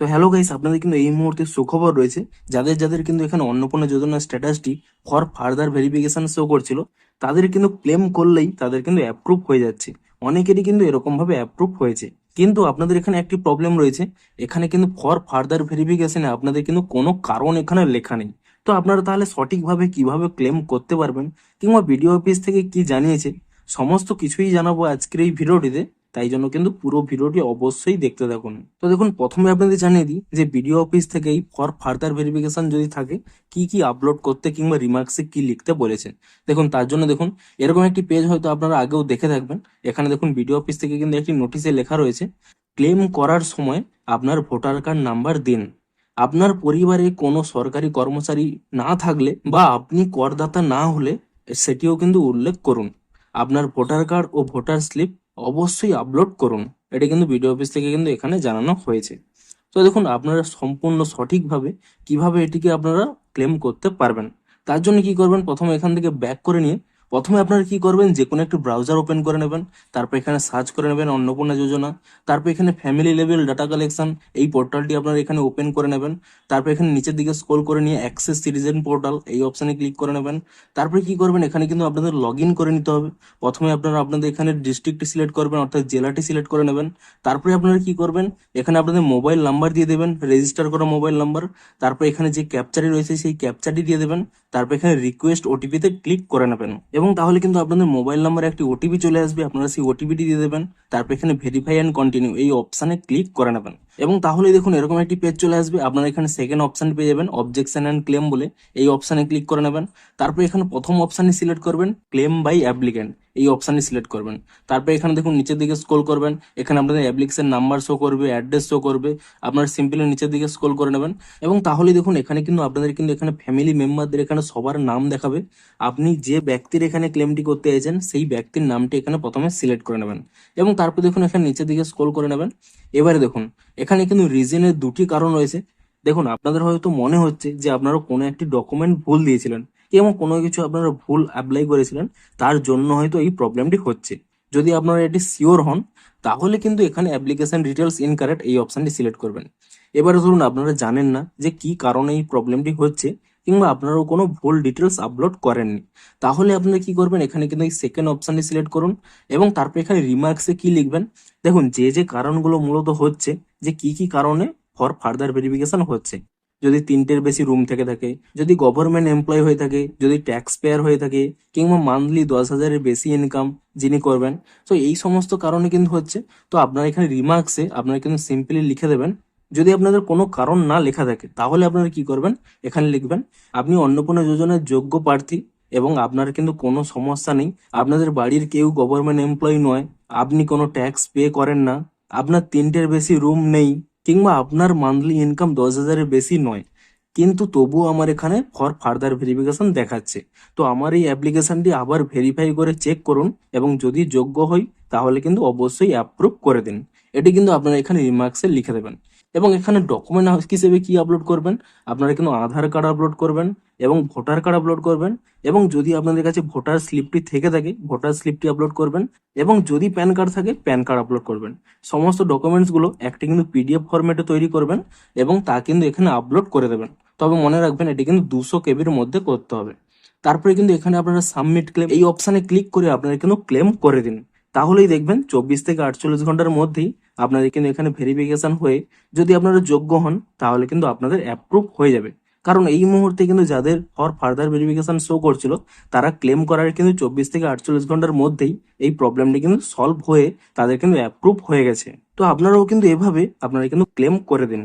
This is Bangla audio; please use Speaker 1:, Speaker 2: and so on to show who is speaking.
Speaker 1: তো হ্যালো গাইস, আপনাদের কিন্তু এই মুহূর্তে সুখবর রয়েছে। যাদের যাদের কিন্তু এখানে অন্নপূর্ণা যোজনার স্ট্যাটাসটি ফর ফার্দার ভেরিফিকেশন শো করছিল, তাদের কিন্তু ক্লেম করলেই তাদের কিন্তু অ্যাপ্রুভ হয়ে যাচ্ছে। অনেকেরই কিন্তু এরকম ভাবে অ্যাপ্রুভ হয়েছে। কিন্তু আপনাদের এখানে একটি প্রবলেম রয়েছে, এখানে কিন্তু ফর ফার্দার ভেরিফিকেশনে আপনাদের কিন্তু কোনো কারণ এখানে লেখা নেই। তো আপনারা তাহলে সঠিকভাবে কিভাবে ক্লেম করতে পারবেন, কিংবা বিডিও অফিস থেকে কি জানিয়েছে, সমস্ত কিছুই জানাবো আজকের এই ভিডিওটিতে। তাই জন্য কিন্তু পুরো ভিডিওটি অবশ্যই দেখতে থাকুন। তো দেখুন, প্রথমে আপনাদের জানিয়ে দিই যে বিডিও অফিস থেকেই ফর ফার্দার ভেরিফিকেশন যদি থাকে, কি কি আপলোড করতে কিংবা রিমার্কসে কি লিখতে বলেছে। দেখুন, তার জন্য দেখুন এরকম একটি পেজ হয়তো আপনারা আগেও দেখে থাকবেন। এখানে দেখুন বিডিও অফিস থেকে কিন্তু একটি নোটিশে লেখা রয়েছে, ক্লেম করার সময় আপনার ভোটার কার্ড নাম্বার দিন। আপনার পরিবারে কোনো সরকারি কর্মচারী না থাকলে বা আপনি করদাতা না হলে সেটিও কিন্তু উল্লেখ করুন। আপনার ভোটার কার্ড ও ভোটার স্লিপ অবশ্যই আপলোড করুন। এটা কিন্তু বিডিও অফিস থেকে কিন্তু এখানে জানানো হয়েছে। তো দেখুন, আপনারা সম্পূর্ণ সঠিকভাবে কিভাবে এটিকে আপনারা ক্লেম করতে পারবেন, তার জন্য কি করবেন, প্রথমে এখান থেকে ব্যাক করে নিয়ে প্রথমে আপনারা কি করবেন, যে কোনো একটি ব্রাউজার ওপেন করে নেবেন। তারপর এখানে সার্চ করে নেবেন অন্নপূর্ণা যোজনা। তারপর এখানে ফ্যামিলি লেভেল ডাটা কালেকশন, এই পোর্টালটি আপনারা এখানে ওপেন করে নেবেন। তারপর এখানে নিচের দিকে স্ক্রল করে নিয়ে অ্যাক্সেস সিটিজেন পোর্টাল, এই অপশানে ক্লিক করে নেবেন। তারপরে কি করবেন, এখানে কিন্তু আপনাদের লগ ইন করে নিতে হবে। প্রথমে আপনারা আপনাদের এখানে ডিস্ট্রিক্টটি সিলেক্ট করবেন, অর্থাৎ জেলাটি সিলেক্ট করে নেবেন। তারপরে আপনারা কি করবেন, এখানে আপনাদের মোবাইল নাম্বার দিয়ে দেবেন, রেজিস্টার করা মোবাইল নাম্বার। তারপর এখানে যে ক্যাপচারটি রয়েছে সেই ক্যাপচারটি দিয়ে দেবেন। তারপর এখানে রিকোয়েস্ট ওটিপিতে ক্লিক করে নেবেন, এবং তাহলে কিন্তু আপনাদের মোবাইল নাম্বারে একটি ওটিপি চলে আসবে। আপনারা সেই ওটিপিটি দিয়ে দেবেন। তারপর এখানে ভেরিফাই অ্যান্ড কন্টিনিউ এই অপশানে ক্লিক করে নেবেন, এবং তাহলে দেখুন এরকম একটি পেজ চলে আসবে। আপনারা এখানে সেকেন্ড অপশন পেয়ে যাবেন, অবজেকশন অ্যান্ড ক্লেম বলে, এই অপশানে ক্লিক করে নেবেন। তারপর এখানে প্রথম অপশানে সিলেক্ট করবেন ক্লেম বাই অ্যাপ্লিক্যান্ট, এই অপশানে সিলেক্ট করবেন। তারপর এখানে দেখুন নিচের দিকে স্ক্রল করবেন, এখানে আপনাদের অ্যাপ্লিকেশন নাম্বার শো করবে, অ্যাড্রেস শো করবে। আপনারা সিম্পলি নিচের দিকে স্ক্রল করে নেবেন, এবং তাহলে দেখুন এখানে কিন্তু আপনাদের কিন্তু এখানে ফ্যামিলি মেম্বারদের এখানে সবার নাম দেখাবে। আপনি যে ব্যক্তির এখানে ক্লেমটি করতে চাইছেন সেই ব্যক্তির নামটি এখানে প্রথমে সিলেক্ট করে নেবেন, এবং তারপর দেখুন এখানে নিচের দিকে স্ক্রল করে নেবেন। এবারে দেখুন এখানে কিন্তু রিজনের দুটি কারণ রয়েছে। দেখুন, আপনাদের হয়তো মনে হচ্ছে যে আপনারা কোনো একটি ডকুমেন্ট ভুল দিয়েছিলেন, এবং কোনো কিছু আপনারা ভুল অ্যাপ্লাই করেছিলেন, তার জন্য হয়তো এই প্রবলেমটি হচ্ছে। যদি আপনারা এটি শিওর হন, তাহলে কিন্তু এখানে অ্যাপ্লিকেশন ডিটেলস ইনকারেক্ট এই অপশনটি সিলেক্ট করবেন। এবারে ধরুন আপনারা জানেন না যে কি কারণে এই প্রবলেমটি হচ্ছে, কিংবা আপনারাও কোনো ভুল ডিটেলস আপলোড করেননি, তাহলে আপনারা কি করবেন, এখানে কিন্তু এই সেকেন্ড অপশনটি সিলেক্ট করুন, এবং তারপর এখানে রিমার্কসে কি লিখবেন। দেখুন যে যে কারণগুলো মূলত হচ্ছে, যে কি কি কারণে ফর ফার্দার ভেরিফিকেশন হচ্ছে, যদি তিনটের বেশি রুম থেকে থাকে, যদি গভর্নমেন্ট এমপ্লয় হয়ে থাকে, যদি ট্যাক্স পেয়ার হয়ে থাকে, কিংবা মান্থলি 10,000-এর বেশি ইনকাম যিনি করবেন, তো এই সমস্ত কারণে কিন্তু হচ্ছে। তো আপনারা এখানে রিমার্কসে আপনারা কিন্তু সিম্পলি লিখে দেবেন। যদি আপনাদের কোনো কারণ না লেখা থাকে, তাহলে আপনারা কি করবেন, এখানে লিখবেন আপনি অন্নপূর্ণা যোজনার যোগ্য প্রার্থী, এবং আপনার কিন্তু কোনো সমস্যা নেই, আপনাদের বাড়ির কেউ গভর্নমেন্ট এমপ্লয়ি নয়, আপনি কোনো ট্যাক্স পে করেন না, আপনার তিনটের বেশি রুম নেই, কিংবা আপনার মান্থলি ইনকাম 10,000-এর বেশি নয়, কিন্তু তবুও আমার এখানে ফর ফার্দার ভেরিফিকেশন দেখাচ্ছে। তো আমার এই অ্যাপ্লিকেশনটি আবার ভেরিফাই করে চেক করুন, এবং যদি যোগ্য হই তাহলে কিন্তু অবশ্যই অ্যাপ্রুভ করে দিন। এটি কিন্তু আপনারা এখানে রিমার্কসে লিখে দেবেন। এবং এখানে ডকুমেন্ট হিসেবে কি আপলোড করবেন, আপনারা কিন্তু আধার কার্ড আপলোড করবেন, এবং ভোটার কার্ড আপলোড করবেন, এবং যদি আপনাদের কাছে ভোটার স্লিপটি থেকে থাকে ভোটার স্লিপটি আপলোড করবেন, এবং যদি প্যান কার্ড থাকে প্যান কার্ড আপলোড করবেন। সমস্ত ডকুমেন্টসগুলো একটি কিন্তু পিডিএফ ফরম্যাটে তৈরি করবেন, এবং তা কিন্তু এখানে আপলোড করে দেবেন। তবে মনে রাখবেন এটি কিন্তু 200 কেবির মধ্যে করতে হবে। তারপরে কিন্তু এখানে আপনারা সাবমিট ক্লেম এই অপশানে ক্লিক করে আপনারা কিন্তু ক্লেম করে দিন। তাহলেই দেখবেন 24 থেকে 48 ঘন্টার মধ্যেই আপনাদের কিন্তু এখানে ভেরিফিকেশন হয়ে, যদি আপনারা যোগ্য হন, তাহলে কিন্তু আপনাদের অ্যাপ্রুভ হয়ে যাবে। কারণ এই মুহূর্তে কিন্তু যাদের ফর ফার্দার ভেরিফিকেশন শো করছিল, তারা ক্লেম করার কিন্তু 24 থেকে 48 ঘন্টার মধ্যেই এই প্রবলেমটি কিন্তু সলভ হয়ে তাদের কিন্তু অ্যাপ্রুভ হয়ে গেছে। তো আপনারাও কিন্তু এভাবে আপনারা কিন্তু ক্লেম করে দিন।